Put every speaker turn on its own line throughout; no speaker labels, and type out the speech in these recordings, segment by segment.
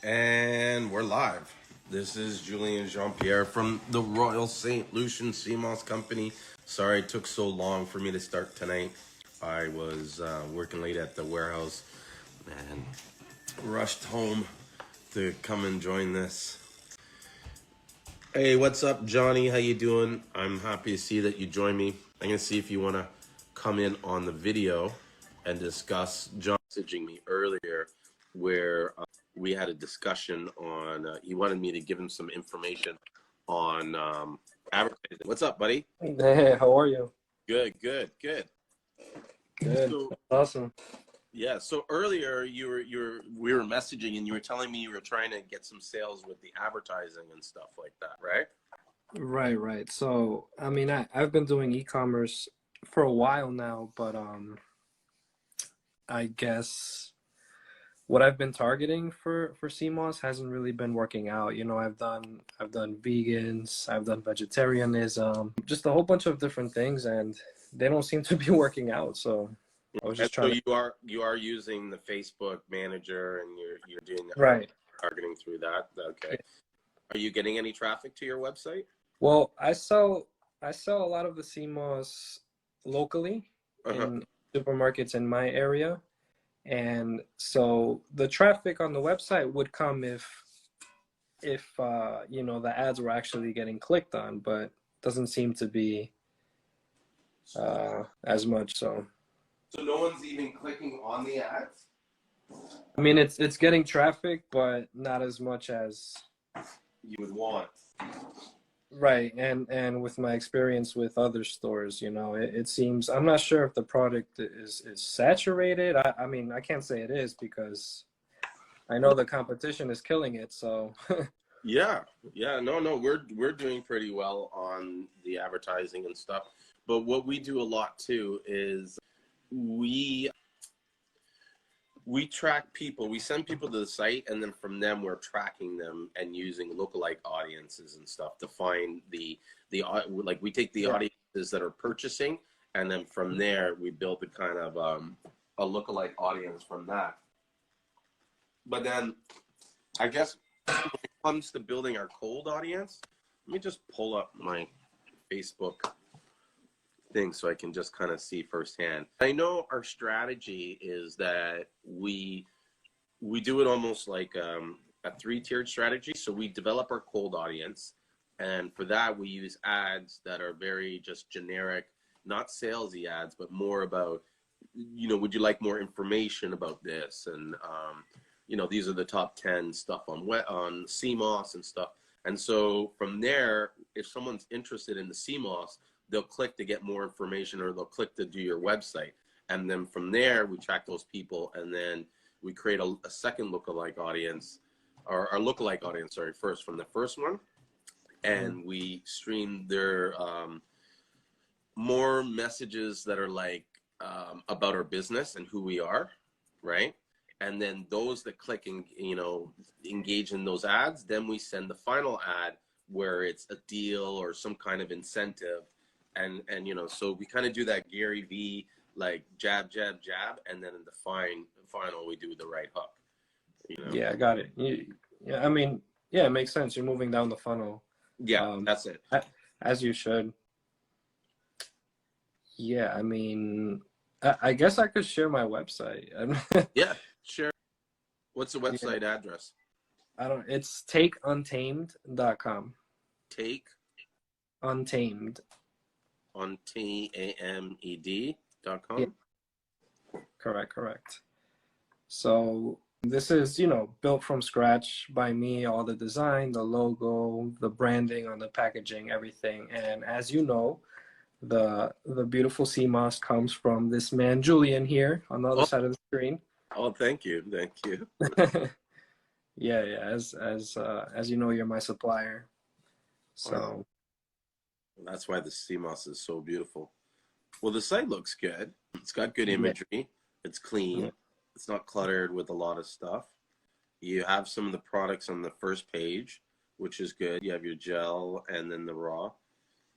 And we're live. This is Julian Jean-Pierre from the Royal St. Lucian Seamoss Company. Sorry it took so long for me to start tonight. I was working late at the warehouse and rushed home to come and join this. Hey, what's up, Johnny? How you doing? I'm happy to see that you joined me. I'm going to see if you want to come in on the video and discuss. John messaging me earlier where we had a discussion on, he wanted me to give him some information on advertising. What's up, buddy?
Hey, how are you?
Good.
Good.
So,
Awesome.
yeah, so earlier we were messaging and you were telling me you were trying to get some sales with the advertising and stuff like that, right?
Right. So, I mean, I've been doing e-commerce for a while now, but I guess what I've been targeting for Seamoss hasn't really been working out. You know, I've done vegans, I've done vegetarianism, just a whole bunch of different things, and they don't seem to be working out. So, I was
And
just
so
trying to.
you are using the Facebook Manager and you're doing the
Right.
targeting through that. Okay. Are you getting any traffic to your website?
Well, I sell a lot of the Seamoss locally
Uh-huh.
in supermarkets in my area. And so the traffic on the website would come if you know, the ads were actually getting clicked on, but doesn't seem to be as much. So
So no one's even clicking on the ads?
I mean, it's getting traffic, but not as much as
You would want.
right. And with my experience with other stores, you know, it seems I'm not sure if the product is saturated. I mean, I can't say it is because I know the competition is killing it. So
Yeah. No, we're doing pretty well on the advertising and stuff. But what we do a lot too is we we track people. We send people to the site, and then from them, we're tracking them and using lookalike audiences and stuff to find like we take the
yeah.
audiences that are purchasing, and then from there we build the kind of a lookalike audience from that. But then, I guess when it comes to building our cold audience, let me just pull up my Facebook thing so I can just kind of see firsthand. I know our strategy is that we do it almost like a three-tiered strategy. So we develop our cold audience, and for that we use ads that are very just generic, not salesy ads, but more about, you know, would you like more information about this? And you know, these are the top 10 stuff on CMOS and stuff. And so from there, if someone's interested in the CMOS, they'll click to get more information, or they'll click to do your website. And then from there, we track those people, and then we create a second lookalike audience, or our lookalike audience, sorry, first from the first one, and we stream their more messages that are like about our business and who we are, right? And then those that click and, you know, engage in those ads, then we send the final ad where it's a deal or some kind of incentive, and you know, so we kind of do that Gary V, like jab, and then in the final we do the right hook, you know.
Yeah, I got it. Yeah, I mean, yeah, it makes sense. You're moving down the funnel,
Yeah, that's it.
as you should. Yeah, I mean, I guess I could share my website.
Yeah, sure. What's the
Yeah,
website address?
it's takeuntamed.com.
Take
Untamed.
on
Yeah,
TAMED.com.
correct. So this is, you know, built from scratch by me, all the design, the logo, the branding on the packaging, everything. And as you know, the beautiful sea moss comes from this man Julian here on the other
Oh,
side of the screen.
thank you.
Yeah. As you know, you're my supplier.
Wow,
So
that's why the CMOS is so beautiful. Well, the site looks good. It's got good
yeah,
imagery. It's
yeah,
clean. It's not cluttered with a lot of stuff. You have some of the products on the first page, which is good. You have your gel and then the raw,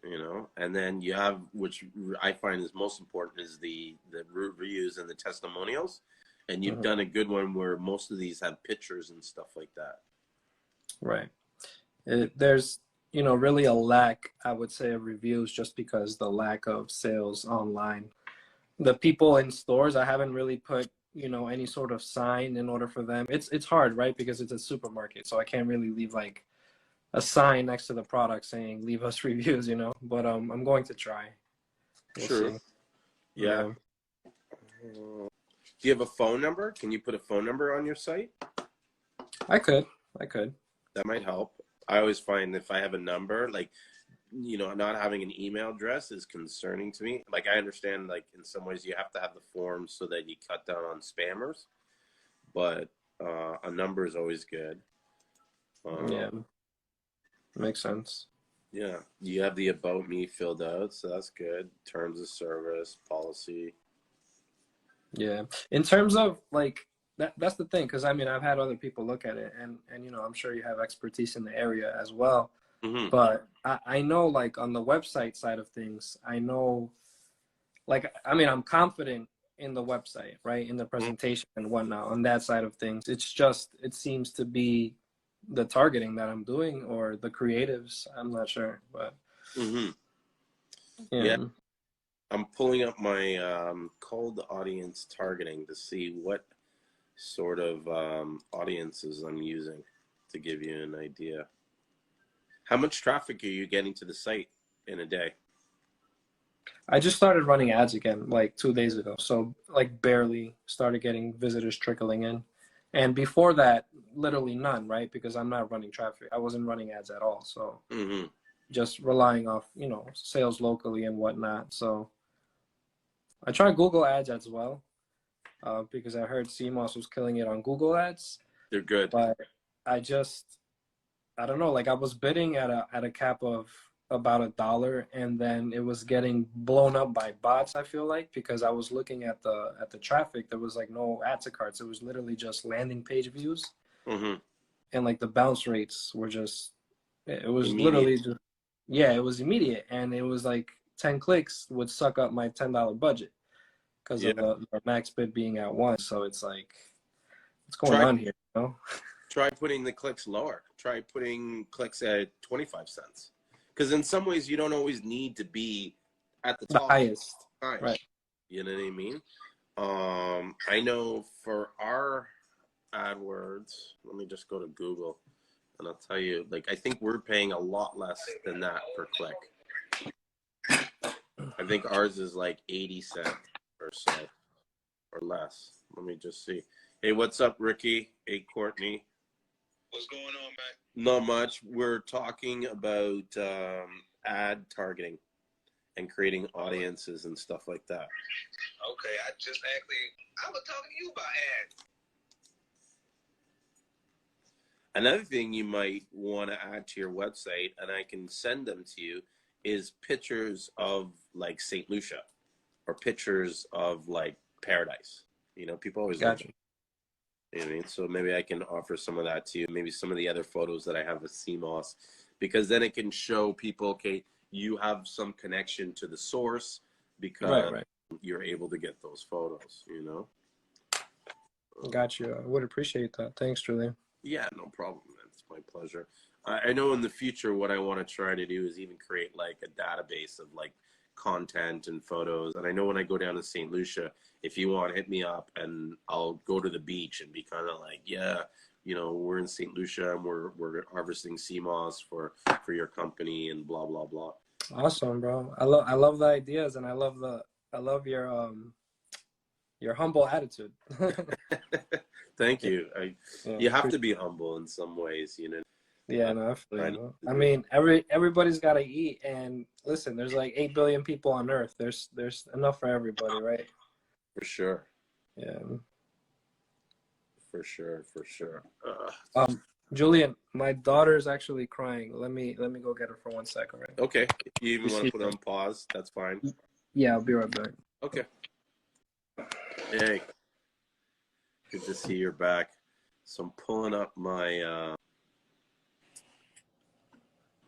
you know, and then you have, which I find is most important, is the reviews and the testimonials. And you've done a good one where most of these have pictures and stuff like that.
Right. There's, you know, really a lack, I would say, of reviews just because the lack of sales online. The people in stores, I haven't really put, you know, any sort of sign in order for them. It's hard, right? Because it's a supermarket, so I can't really leave like a sign next to the product saying leave us reviews, you know. But I'm going to try. We'll
True.
see.
Yeah. Do you have a phone number? Can you put a phone number on your site?
I could.
That might help. I always find if I have a number, like, you know, not having an email address is concerning to me. Like, I understand, like, in some ways you have to have the forms so that you cut down on spammers, but a number is always good.
Yeah. Makes sense.
Yeah. You have the about me filled out, so that's good. Terms of service, policy.
Yeah. In terms of like that's the thing, because I mean I've had other people look at it, and you know I'm sure you have expertise in the area as well.
Mm-hmm.
But I know like on the website side of things, I know like I mean I'm confident in the website, right? In the presentation and whatnot on that side of things. It's just it seems to be the targeting that I'm doing or the creatives. I'm not sure, but
Mm-hmm.
yeah.
Yeah. I'm pulling up my cold audience targeting to see what sort of audiences I'm using to give you an idea. How much traffic are you getting to the site in a day?
I just started running ads again like 2 days ago. So like barely started getting visitors trickling in. And before that, literally none, right? Because I'm not running traffic. I wasn't running ads at all. So
Mm-hmm.
just relying off, you know, sales locally and whatnot. So I tried Google ads as well, because I heard Seamoss was killing it on Google ads.
They're good.
But I just I don't know, like I was bidding at a cap of about $1, and then it was getting blown up by bots, I feel like, because I was looking at the traffic. There was like no add to carts. It was literally just landing page views.
Mm-hmm.
And like the bounce rates were just it was
Immediate.
literally just yeah, it was immediate, and it was like 10 clicks would suck up my $10 budget because
Yeah.
of the max bid being at 1. So it's like what's going
Try
on here, you know?
try putting the clicks lower. Try putting clicks at 25 cents. Because in some ways you don't always need to be at the
The
top
highest.
time.
Right.
You know what I mean? I know for our AdWords, let me just go to Google and I'll tell you, like, I think we're paying a lot less than that per click. I think ours is like 80 cents or so or less. Let me just see. Hey, what's up, Ricky? Hey, Courtney.
What's going on, man?
Not much. We're talking about ad targeting and creating audiences and stuff like that.
Okay, I was talking to you about ads.
Another thing you might want to add to your website, and I can send them to you, is pictures of like St. Lucia or pictures of like paradise. You know, people always love
Gotcha.
you know what I mean? So maybe I can offer some of that to you. Maybe some of the other photos that I have with Seamoss, because then it can show people, okay, you have some connection to the source because
Right.
you're able to get those photos, you know?
Got you. I would appreciate that. Thanks, Julian.
Yeah, no problem, man. It's my pleasure. I know in the future what I want to try to do is even create like a database of like content and photos. And I know when I go down to St. Lucia, if you want, hit me up and I'll go to the beach and be kind of like, yeah, you know, we're in St. Lucia and we're harvesting sea moss for your company and blah blah blah.
Awesome, bro. I love the ideas, and I love your humble attitude.
Thank
Yeah,
you.
yeah,
You have to be humble in some ways, you know.
yeah, no, I feel
I
you,
need
bro.
to
I
do it
mean, everybody's got to eat, and listen, there's like 8 billion people on Earth. There's enough for everybody, right?
for sure.
Yeah.
For sure, for sure.
Julian, my daughter's actually crying. Let me go get her for 1 second, right?
Okay. If you even
You
want
see
to put it on pause, that's fine.
Yeah, I'll be right back.
Okay. Hey, good to see you're back. So I'm pulling up my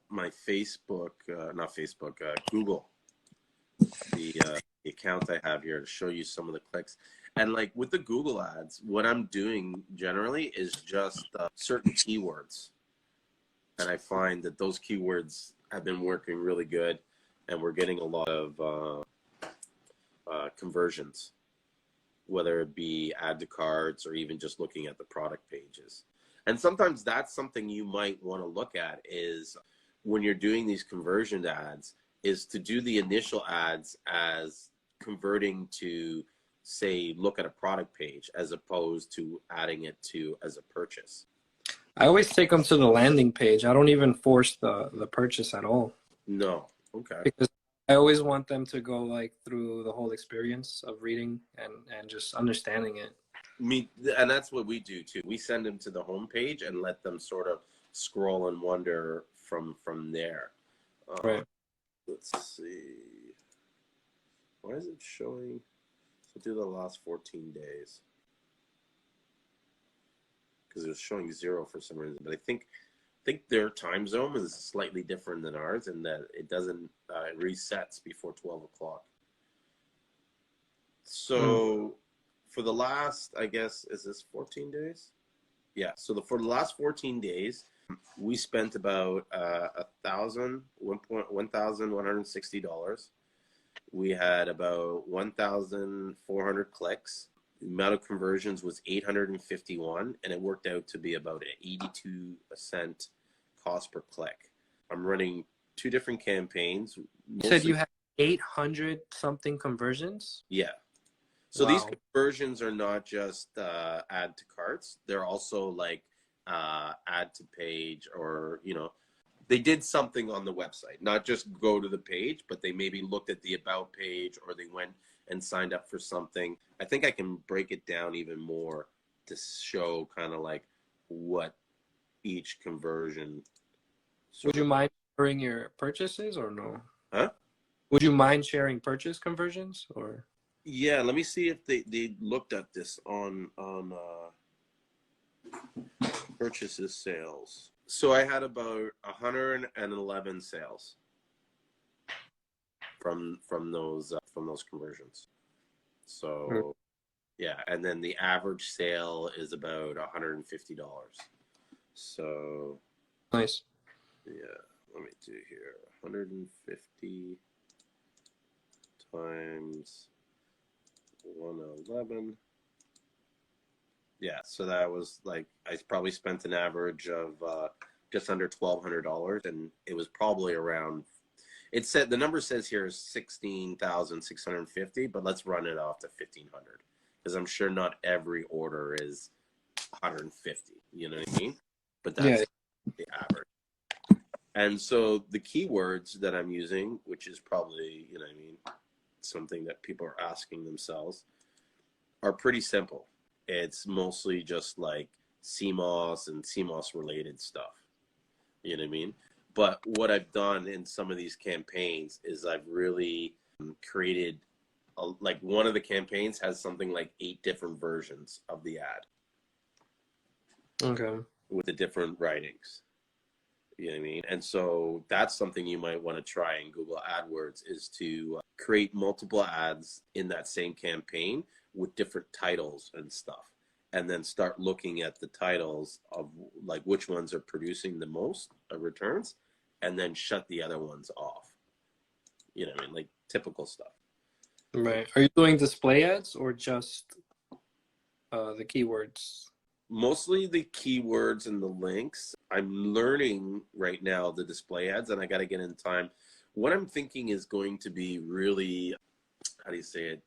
my Facebook, not Facebook, Google, the account I have here to show you some of the clicks. And like with the Google ads, what I'm doing generally is just certain keywords. And I find that those keywords have been working really good, and we're getting a lot of conversions, whether it be add to carts or even just looking at the product pages. And sometimes that's something you might want to look at, is when you're doing these conversion ads, is to do the initial ads as converting to, say, look at a product page, as opposed to adding it to as a purchase.
I always take them to the landing page. I don't even force the purchase at all.
No. Okay.
Because I always want them to go like through the whole experience of reading and just understanding it.
And that's what we do too. We send them to the home page and let them sort of scroll and wonder from there.
Right.
Let's see. Why is it showing? So do the last 14 days. Because it was showing 0 for some reason. But I think their time zone is slightly different than ours, and that it doesn't it resets before 12 o'clock. So for the last, I guess, is this 14 days? Yeah. So for the last 14 days, we spent about $1,160. We had about 1,400 clicks. The amount of conversions was 851, and it worked out to be about an 82-cent cost per click. I'm running 2 different campaigns.
You said you had 800 something conversions?
Yeah. So
wow.
These conversions are not just add to carts. They're also like add to page, or, they did something on the website, not just go to the page, but they maybe looked at the about page, or they went and signed up for something. I think I can break it down even more to show kind of like what each conversion.
Would you mind sharing your purchases or no?
Huh?
Would you mind sharing purchase conversions or?
Yeah, let me see if they looked at this on purchases sales. So I had about 111 sales from those conversions. So yeah, and then the average sale is about $150. So
Nice.
yeah, let me do here. 150 times 111. Yeah, so that was like, I probably spent an average of just under $1,200, and it was probably around, it said, the number says here is 16,650, but let's run it off to 1,500, because I'm sure not every order is 150, you know what I mean? But that's the average. And so the keywords that I'm using, which is probably, you know what I mean, something that people are asking themselves, are pretty simple. It's mostly just like Seamoss and Seamoss related stuff. You know what I mean? But what I've done in some of these campaigns is I've really created, like one of the campaigns has something like 8 different versions of the ad.
Okay.
With the different writings. You know what I mean? And so that's something you might want to try in Google AdWords, is to create multiple ads in that same campaign with different titles and stuff, and then start looking at the titles of like which ones are producing the most returns, and then shut the other ones off. You know what I mean? Like typical stuff.
Right. Are you doing display ads or just the keywords?
Mostly the keywords and the links. I'm learning right now the display ads, and I got to get in time. What I'm thinking is going to be really, how do you say it?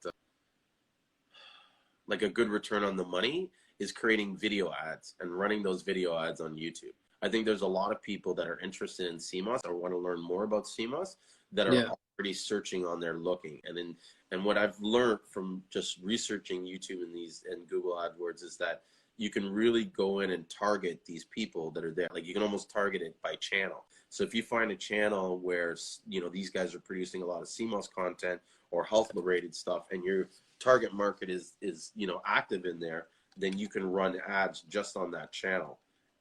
Like a good return on the money is creating video ads and running those video ads on YouTube. I think there's a lot of people that are interested in Seamoss or want to learn more about Seamoss that are already searching on there looking. And what I've learned from just researching YouTube and Google AdWords is that you can really go in and target these people that are there. Like you can almost target it by channel. So if you find a channel where, these guys are producing a lot of Seamoss content or health related stuff, and your target market is active in there, then you can run ads just on that channel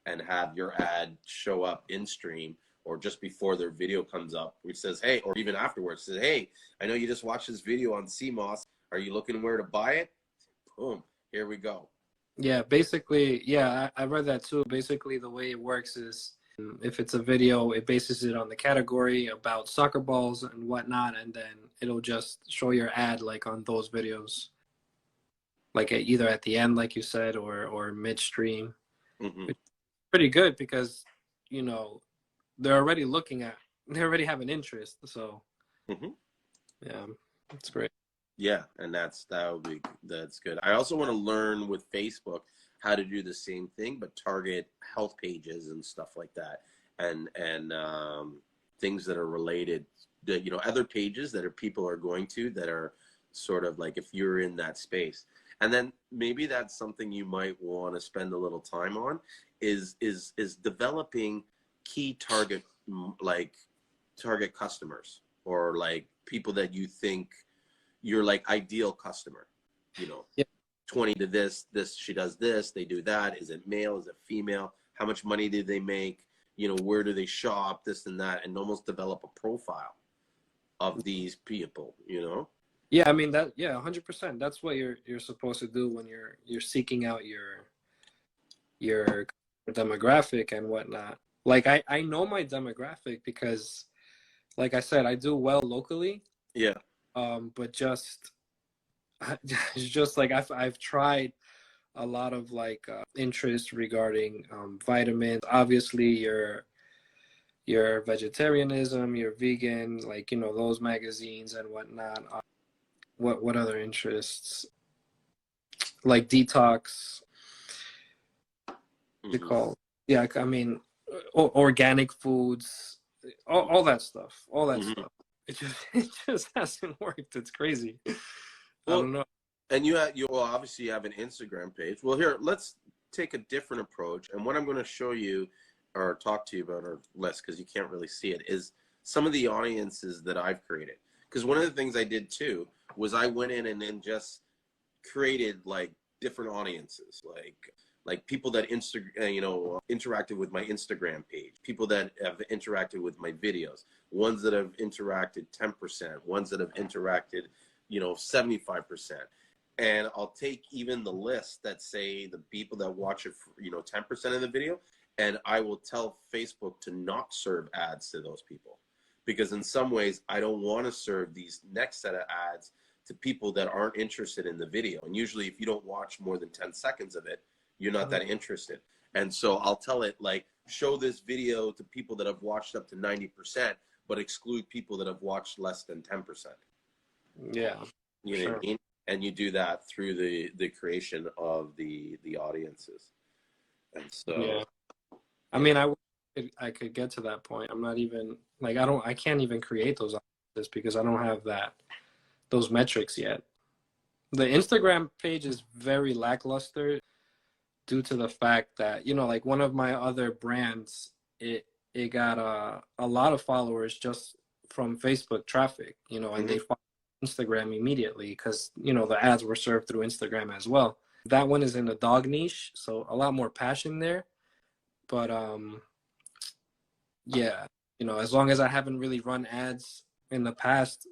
and have your ad show up in stream or just before their video comes up, which says, hey, or even afterwards says, hey, I know you just watched this video on Seamoss. Are you looking where to buy it? boom, here we go.
Yeah, basically, yeah, I read that too. Basically, the way it works is if it's a video, it bases it on the category about soccer balls and whatnot, and then it'll just show your ad like on those videos, like either at the end, like you said, or midstream.
Mm-hmm.
It's pretty good because, you know, they're already they already have an interest. So,
Mm-hmm.
yeah, it's great.
Yeah, and that's good. I also want to learn with Facebook how to do the same thing, but target health pages and stuff like that, and things that are related. That, you know, other pages that are people are going to that are sort of like if you're in that space, and then maybe that's something you might want to spend a little time on is developing key target customers or like people that you think your like ideal customer, you know,
Yeah.
20 to this, she does this, they do that. Is it male? Is it female? How much money do they make? You know, where do they shop? This and that, and almost develop a profile of these people, you know?
Yeah, I mean that. Yeah, 100%. That's what you're supposed to do when you're seeking out your demographic and whatnot. Like I know my demographic because, like I said, I do well locally.
Yeah.
But just it's just like I've tried a lot of like interest regarding vitamins. Obviously, your vegetarianism, your vegan, like, you know, those magazines and whatnot. What other interests? Like detox, they
Mm-hmm.
call. Yeah, I mean, organic foods, all that stuff, all that
Mm-hmm.
stuff. It just hasn't worked. It's crazy. I
Well,
don't know.
and you well, obviously you have an Instagram page. Well, here, let's take a different approach. And what I'm going to show you or talk to you about, or less, because you can't really see it, is some of the audiences that I've created. Because one of the things I did too was I went in and then just created like different audiences, like people that interacted with my Instagram page, people that have interacted with my videos, ones that have interacted 10%, ones that have interacted, 75%. And I'll take even the list that say the people that watch it for, 10% of the video, and I will tell Facebook to not serve ads to those people. Because in some ways, I don't want to serve these next set of ads to people that aren't interested in the video. And usually if you don't watch more than 10 seconds of it, you're not that interested. And so I'll tell it like, show this video to people that have watched up to 90%, but exclude people that have watched less than 10%.
Yeah,
You know
sure.
what I mean? And you do that through the creation of the audiences. And so,
Yeah. I mean, I could get to that point. I'm not even like I can't even create those audiences because I don't have those metrics yet. The Instagram page is very lackluster due to the fact that, you know, like one of my other brands, it got a lot of followers just from Facebook traffic, you know, and they followed Instagram immediately because, you know, the ads were served through Instagram as well. That one is in the dog niche, so a lot more passion there. But yeah, you know, as long as I haven't really run ads in the past,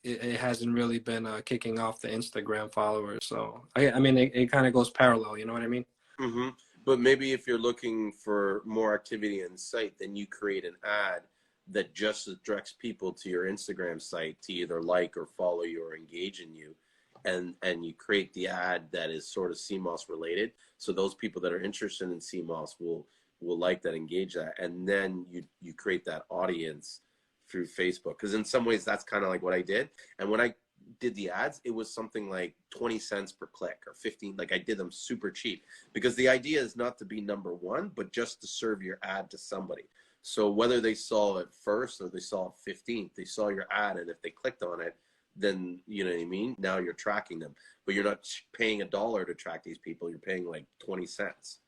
it hasn't really been kicking off the Instagram followers. So I mean, it kind of goes parallel. You know what I mean?
mm-hmm. But maybe if you're looking for more activity in site, then you create an ad that just directs people to your Instagram site to either like or follow you or engage in you. And you create the ad that is sort of Seamoss related. So those people that are interested in Seamoss will like that, engage that. And then you create that audience through Facebook. Because in some ways that's kind of like what I did. And when I did the ads, it was something like 20 cents per click or 15. Like I did them super cheap because the idea is not to be number one, but just to serve your ad to somebody. So whether they saw it first or they saw it 15th, they saw your ad, and if they clicked on it, then you know what I mean? Now you're tracking them, but you're not paying $1 to track these people. You're paying like 20 cents,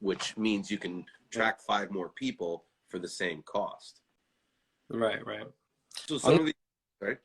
which means you can track 5 more people for the same cost.
Right, right.
So some of the, right?